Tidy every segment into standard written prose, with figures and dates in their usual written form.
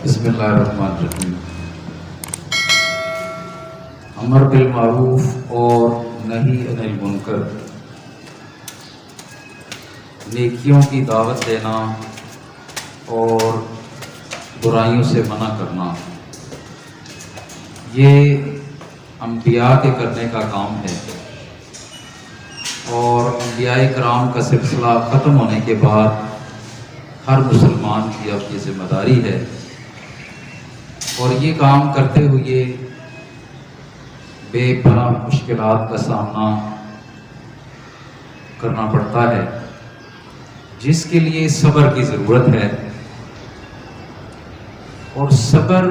بسم اللہ الرحمن الرحیم۔ امر بالمعروف اور نہی عن المنکر، نیکیوں کی دعوت دینا اور برائیوں سے منع کرنا، یہ انبیاء کے کرنے کا کام ہے، اور انبیاء کرام کا سلسلہ ختم ہونے کے بعد ہر مسلمان کی اب یہ ذمہ داری ہے، اور یہ کام کرتے ہوئے بے پناہ مشکلات کا سامنا کرنا پڑتا ہے، جس کے لیے صبر کی ضرورت ہے۔ اور صبر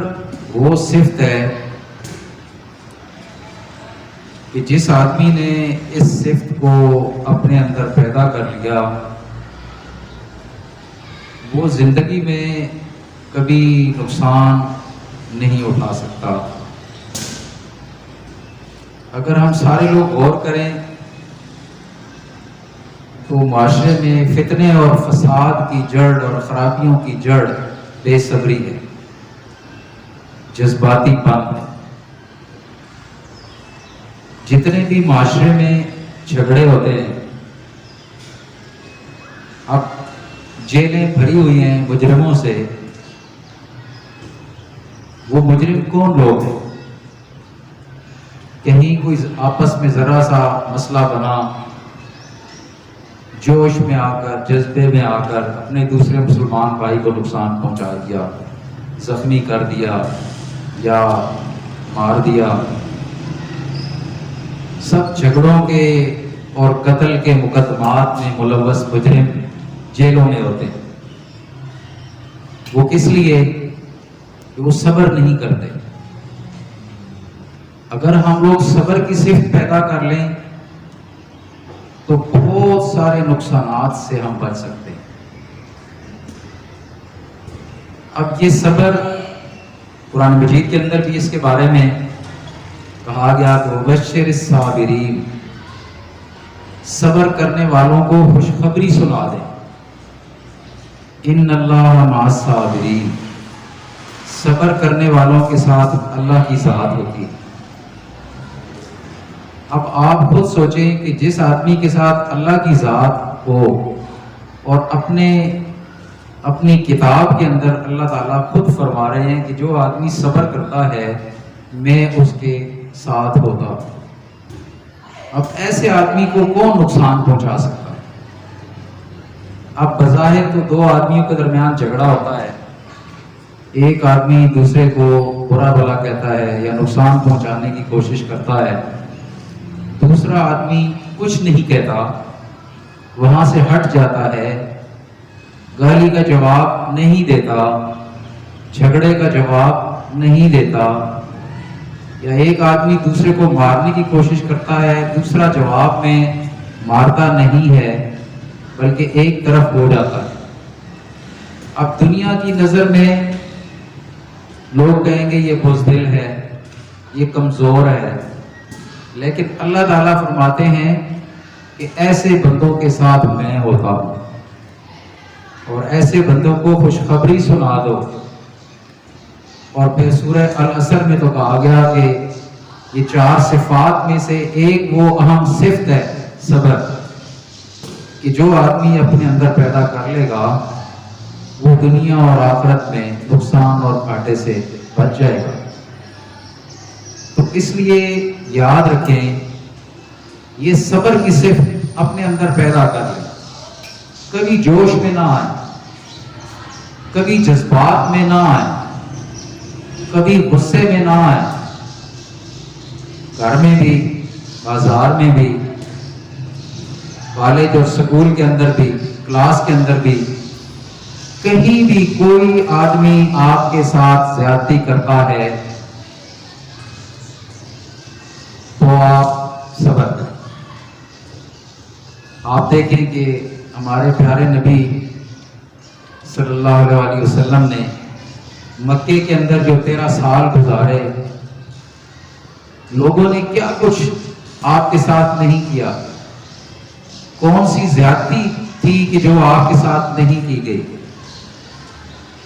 وہ صفت ہے کہ جس آدمی نے اس صفت کو اپنے اندر پیدا کر لیا، وہ زندگی میں کبھی نقصان نہیں اٹھا سکتا۔ اگر ہم سارے لوگ غور کریں تو معاشرے میں فتنے اور فساد کی جڑ اور خرابیوں کی جڑ بے صبری ہے، جذباتی پن ہے۔ جتنے بھی معاشرے میں جھگڑے ہوتے ہیں، اب جیلیں بھری ہوئی ہیں مجرموں سے، وہ مجرم کون لوگ ہیں؟ کہیں کوئی آپس میں ذرا سا مسئلہ بنا، جوش میں آ کر، جذبے میں آ کر اپنے دوسرے مسلمان بھائی کو نقصان پہنچا دیا، زخمی کر دیا یا مار دیا۔ سب جھگڑوں کے اور قتل کے مقدمات میں ملوث مجرم جیلوں میں ہوتے ہیں۔ وہ کس لیے؟ کہ وہ صبر نہیں کرتے۔ اگر ہم لوگ صبر کی صفت پیدا کر لیں تو بہت سارے نقصانات سے ہم بچ سکتے ہیں۔ اب یہ صبر قرآن مجید کے اندر بھی اس کے بارے میں کہا گیا کہ وبشر الصابرین، صبر کرنے والوں کو خوشخبری سنا دیں۔ ان اللہ مع الصابرین، صبر کرنے والوں کے ساتھ اللہ کی ذات ہوتی ہے۔ اب آپ خود سوچیں کہ جس آدمی کے ساتھ اللہ کی ذات ہو، اور اپنی کتاب کے اندر اللہ تعالیٰ خود فرما رہے ہیں کہ جو آدمی صبر کرتا ہے میں اس کے ساتھ ہوتا ہوں۔ اب ایسے آدمی کو کون نقصان پہنچا سکتا ہے؟ اب بظاہر تو دو آدمیوں کے درمیان جھگڑا ہوتا ہے، ایک آدمی دوسرے کو برا بھلا کہتا ہے یا نقصان پہنچانے کی کوشش کرتا ہے، دوسرا آدمی کچھ نہیں کہتا، وہاں سے ہٹ جاتا ہے، گالی کا جواب نہیں دیتا، جھگڑے کا جواب نہیں دیتا، یا ایک آدمی دوسرے کو مارنے کی کوشش کرتا ہے، دوسرا جواب میں مارتا نہیں ہے بلکہ ایک طرف ہو جاتا ہے۔ اب دنیا کی نظر میں لوگ کہیں گے یہ بزدل ہے، یہ کمزور ہے، لیکن اللہ تعالیٰ فرماتے ہیں کہ ایسے بندوں کے ساتھ میں ہوتا ہوں، اور ایسے بندوں کو خوشخبری سنا دو۔ اور پھر سورہ العصر میں تو کہا گیا کہ یہ چار صفات میں سے ایک وہ اہم صفت ہے صبر، کہ جو آدمی اپنے اندر پیدا کر لے گا وہ دنیا اور آخرت میں نقصان اور گھاٹے سے بچ جائے گا۔ تو اس لیے یاد رکھیں، یہ صبر کی صفت اپنے اندر پیدا کر لیں۔ کبھی جوش میں نہ آئیں، کبھی جذبات میں نہ آئیں، کبھی غصے میں نہ آئیں، گھر میں بھی، بازار میں بھی، کالج اور سکول کے اندر بھی، کلاس کے اندر بھی، کہیں بھی کوئی آدمی آپ کے ساتھ زیادتی کرتا ہے تو آپ صبر کریں۔ آپ دیکھیں کہ ہمارے پیارے نبی صلی اللہ علیہ وسلم نے مکے کے اندر جو 13 سال گزارے، لوگوں نے کیا کچھ آپ کے ساتھ نہیں کیا، کون سی زیادتی تھی کہ جو آپ کے ساتھ نہیں کی گئی۔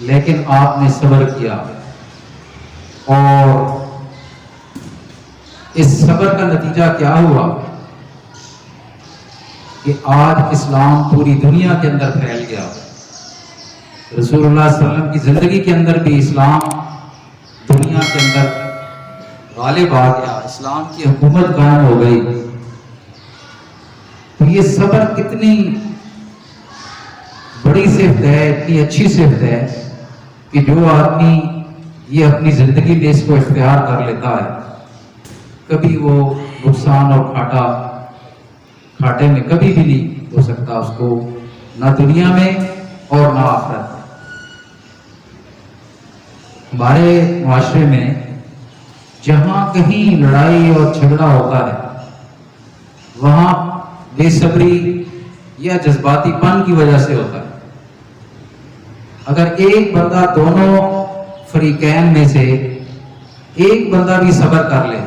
لیکن آپ نے صبر کیا، اور اس صبر کا نتیجہ کیا ہوا کہ آج اسلام پوری دنیا کے اندر پھیل گیا۔ رسول اللہ صلی اللہ علیہ وسلم کی زندگی کے اندر بھی اسلام دنیا کے اندر غالب آ گیا، اسلام کی حکومت قائم ہو گئی۔ تو یہ صبر کتنی بڑی صفت ہے، اتنی اچھی صفت ہے کہ جو آدمی یہ اپنی زندگی میں اس کو اختیار کر لیتا ہے، کبھی وہ نقصان اور کھاٹے میں کبھی بھی نہیں ہو سکتا اس کو، نہ دنیا میں اور نہ آخرت میں۔ ہمارے معاشرے میں جہاں کہیں لڑائی اور جھگڑا ہوتا ہے وہاں بے صبری یا جذباتی پن کی وجہ سے ہوتا ہے۔ اگر ایک بندہ دونوں فریقین میں سے ایک بندہ بھی صبر کر لے،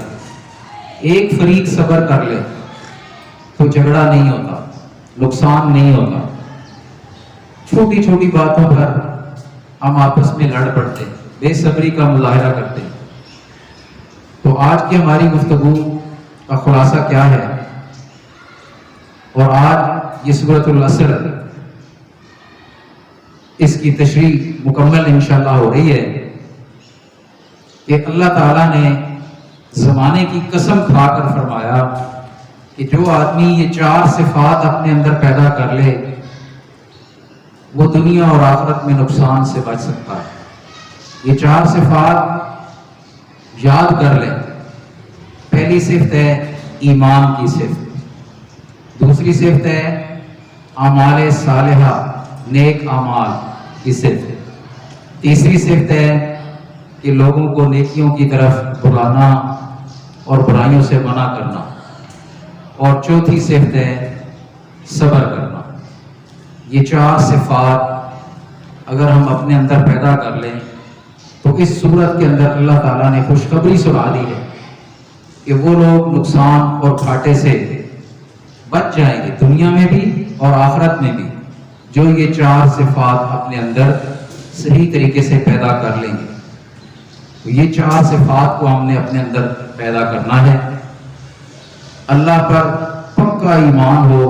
ایک فریق صبر کر لے، تو جھگڑا نہیں ہوتا، نقصان نہیں ہوتا۔ چھوٹی چھوٹی باتوں پر ہم آپس میں لڑ پڑتے، بے صبری کا مظاہرہ کرتے۔ تو آج کی ہماری گفتگو کا خلاصہ کیا ہے؟ اور آج یہ سورۃ العصر اس کی تشریح مکمل انشاءاللہ ہو رہی ہے کہ اللہ تعالیٰ نے زمانے کی قسم کھا کر فرمایا کہ جو آدمی یہ 4 صفات اپنے اندر پیدا کر لے وہ دنیا اور آخرت میں نقصان سے بچ سکتا ہے۔ یہ 4 صفات یاد کر لیں۔ پہلی صفت ہے ایمان کی صفت، دوسری صفت ہے اعمال صالحہ، نیک اعمال کی صفت، تیسری صفت ہے کہ لوگوں کو نیکیوں کی طرف بلانا اور برائیوں سے منع کرنا، اور چوتھی صفت ہے صبر کرنا۔ یہ 4 صفات اگر ہم اپنے اندر پیدا کر لیں تو اس صورت کے اندر اللہ تعالیٰ نے خوشخبری سنا دی ہے کہ وہ لوگ نقصان اور گھاٹے سے بچ جائیں گے دنیا میں بھی اور آخرت میں بھی، جو یہ 4 صفات اپنے اندر صحیح طریقے سے پیدا کر لیں گے۔ تو یہ 4 صفات کو ہم نے اپنے اندر پیدا کرنا ہے۔ اللہ پر پکا ایمان ہو،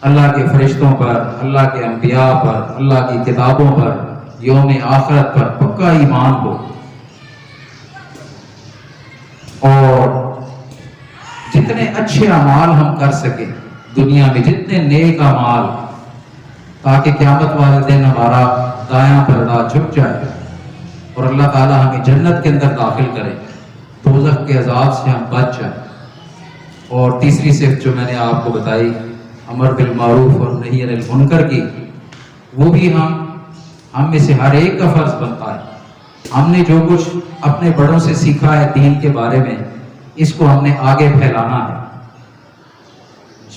اللہ کے فرشتوں پر، اللہ کے انبیاء پر، اللہ کی کتابوں پر، یوم آخرت پر پکا ایمان ہو، اور جتنے اچھے اعمال ہم کر سکیں دنیا میں، جتنے نیک اعمال، تاکہ قیامت والے دن ہمارا دایاں پردہ جھک جائے اور اللہ تعالیٰ ہمیں جنت کے اندر داخل کرے، دوزخ کے عذاب سے ہم بچ جائیں۔ اور تیسری صفت جو میں نے آپ کو بتائی امر بالمعروف اور نہی عن المنکر کی، وہ بھی ہم میں سے ہر ایک کا فرض بنتا ہے۔ ہم نے جو کچھ اپنے بڑوں سے سیکھا ہے دین کے بارے میں، اس کو ہم نے آگے پھیلانا ہے۔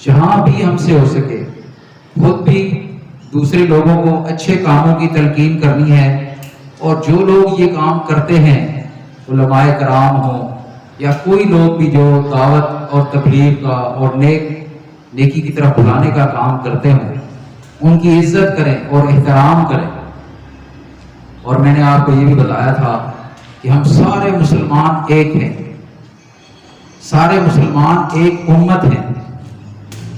جہاں بھی ہم سے ہو سکے خود بھی دوسرے لوگوں کو اچھے کاموں کی تلقین کرنی ہے، اور جو لوگ یہ کام کرتے ہیں، علماء کرام ہوں یا کوئی لوگ بھی جو دعوت اور تبلیغ کا اور نیکی کی طرف بلانے کا کام کرتے ہوں، ان کی عزت کریں اور احترام کریں۔ اور میں نے آپ کو یہ بھی بتایا تھا کہ ہم سارے مسلمان ایک ہیں، سارے مسلمان ایک امت ہیں،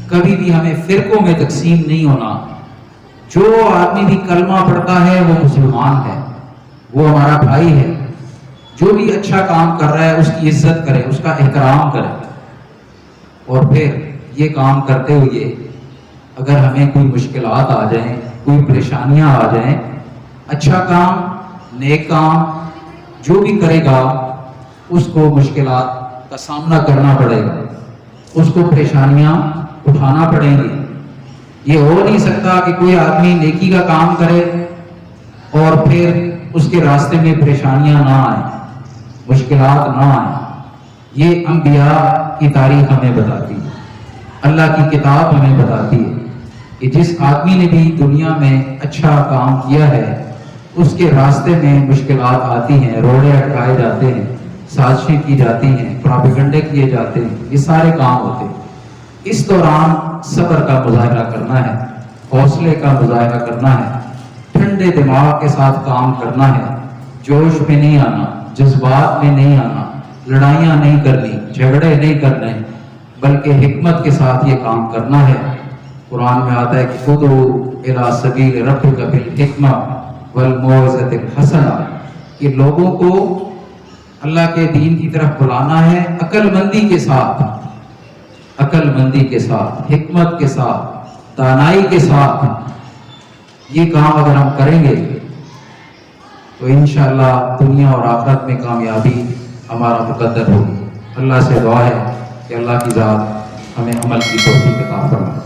کبھی بھی ہمیں فرقوں میں تقسیم نہیں ہونا۔ جو آدمی بھی کلمہ پڑھتا ہے وہ مسلمان ہے، وہ ہمارا بھائی ہے۔ جو بھی اچھا کام کر رہا ہے اس کی عزت کرے، اس کا احترام کرے۔ اور پھر یہ کام کرتے ہوئے اگر ہمیں کوئی مشکلات آ جائیں، کوئی پریشانیاں آ جائیں، اچھا کام، نیک کام جو بھی کرے گا اس کو مشکلات کا سامنا کرنا پڑے گا، اس کو پریشانیاں اٹھانا پڑیں گی۔ یہ ہو نہیں سکتا کہ کوئی آدمی نیکی کا کام کرے اور پھر اس کے راستے میں پریشانیاں نہ آئیں، مشکلات نہ آئیں۔ یہ انبیاء کی تاریخ ہمیں بتاتی ہے، اللہ کی کتاب ہمیں بتاتی ہے کہ جس آدمی نے بھی دنیا میں اچھا کام کیا ہے اس کے راستے میں مشکلات آتی ہیں، روڑے اٹکائے جاتے ہیں، سازشیں کی جاتی ہیں، پراپیگنڈے کیے جاتے ہیں، یہ سارے کام ہوتے ہیں۔ اس دوران صبر کا مظاہرہ کرنا ہے، حوصلے کا مظاہرہ کرنا ہے، ٹھنڈے ٹھنڈے دماغ کے ساتھ کام کرنا ہے، جوش میں نہیں آنا، جذبات میں نہیں آنا، لڑائیاں نہیں کرنی، جھگڑے نہیں کرنے، بلکہ حکمت کے ساتھ یہ کام کرنا ہے۔ قرآن میں آتا ہے کہ ادعو الی سبیل ربک بالحکمہ والموعظۃ الحسنہ، کہ لوگوں کو اللہ کے دین کی طرف بلانا ہے عقل مندی کے ساتھ، عقل مندی کے ساتھ، حکمت کے ساتھ، دانائی کے ساتھ۔ یہ کام اگر ہم کریں گے تو انشاءاللہ دنیا اور آخرت میں کامیابی ہمارا مقدر ہوگی۔ اللہ سے دعا ہے کہ اللہ کی ذات ہمیں عمل کی توفیق عطا فرمائے۔